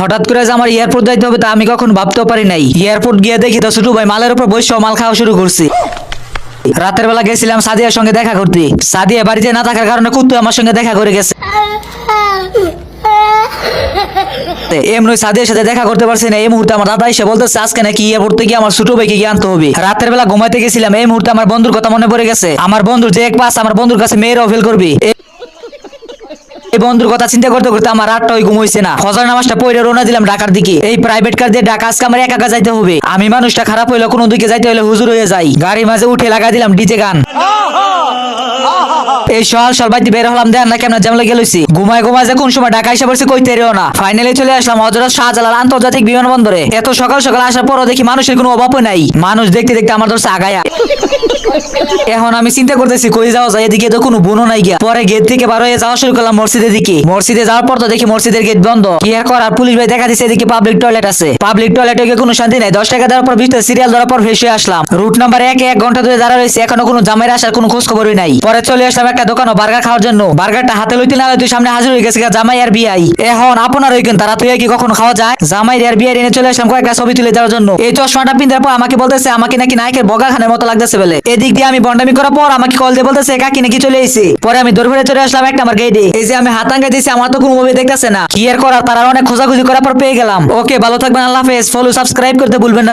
হঠাৎ করে যে আমার এয়ারপোর্ট যাইতে হবে তা আমি কখন ভাবতেও পারি নাই। এয়ারপোর্ট গিয়ে দেখি তো ছোট ভাই মালের উপর বসে মাল খাওয়া শুরু করছে। রাতের বেলা গেছিলাম সাদিয়ার সঙ্গে দেখা করতে। সাদিয়া বাড়িতে না থাকার কারণে কুত্তু আমার সঙ্গে দেখা করে গেছে। এমনি সাদিয়ার সাথে দেখা করতে পারছি না। এই মুহূর্তে আমার দাদা এসে বলতেছে আজকে নাকি এয়ারপোর্ট থেকে আমার ছোট ভাইকে গিয়ে আনতে হবে। রাতের বেলা ঘুমাইতে গেছিলাম, এই মুহূর্তে আমার বন্ধুর কথা মনে পড়ে গেছে। আমার বন্ধুর যে এক পাস, আমার বন্ধুর কাছে মেয়েরাও ফেল করবি। এই বন্ধুর কথা চিন্তা করতে করতে আমার রাতটা ওই ঘুমাইছে না। ফজর নামাজটা পড়ে রওনা দিলাম ঢাকার দিকে। এই প্রাইভেট কার দিয়ে ঢাকা আজকে আমার একা একা যাইতে হবে। আমি মানুষটা খারাপ হইলে কোনো দিকে যাইতে হলে হুজুর হয়ে যাই। গাড়ির মাঝে উঠে লাগাই দিলাম ডিজে গান। এই সকাল বাইতে বের হলাম, দেন না কেমন জ্যামলে গেলছি। ঘুমায় যে কোন সময় ঢাকা এসে পড়ছি কইতে রেও না। ফাইনালি চলে আসলাম হযরত শাহজালাল আন্তর্জাতিক বিমানবন্দরে। এত সকাল সকাল আসার পরও দেখি মানুষের কোনো অভাবই নাই। মানুষ দেখতে দেখতে আমার ধরছে আগায়া। এখন আমি চিন্তা করতেছি কই যাওয়া যায়, এদিকে তো কোনো বোনও নাই গিয়া। পরে গেট থেকে বার হয়ে যাওয়া শুরু করলাম মসজিদের দিকে। মসজিদে যাওয়ার পর তো দেখি মসজিদের গেট বন্ধ। কি আর করার, পুলিশ ভাই দেখা দিচ্ছে এদিকে পাবলিক টয়লেট আছে। পাবলিক টয়লেটে গিয়ে কোনো শান্তি নাই। 10 টাকা দেওয়ার পর 20টা সিরিয়াল ধরার পর ফ্রেশ হয়ে আসলাম। রুট নাম্বার 1 ঘন্টা ধরে দাঁড়া রয়েছে, এখনো কোনো জামাইয়ের আসার কোনো খোঁজ খবরই নাই। পরে চলে আসলাম একটা দোকান বার্গার খাওয়ার জন্য। বার্গারটা হাতে লইতে না লইতে সামনে হাজির হয়ে গেছে জামাই আর বিআই। এখন আপনার ওইখান তারা তুই কি কখন খাওয়া যায়? জামাই আর বিআই এনে চলে আসলাম কয়েকটা ছবি তুলে দেওয়ার জন্য। এই চশমাটা পিন্ধার পর আমাকে বলতেছে আমাকে নাকি নায়কের বগা খানের মতো লাগতেছে বলে। এদিক দিয়ে আমি বন্ডামি করার পর আমাকে কল দিয়ে বলতেছে কাকি নাকি চলে এসেছে। পরে আমি দৌড় ফিরে চলে আসলাম একটা আমার গেটে। এই যে আমি হাত আঙ্গা দিয়েছি, আমার তো কোনো মুভি দেখতেছে না। কি আর করার, তারা অনেক খোঁজাখুঁজি করার পর পেয়ে গেলাম। ওকে, ভালো থাকবেন, আল্লাহ হাফেজ। ফলো সাবস্ক্রাইব করতে ভুলবেন না।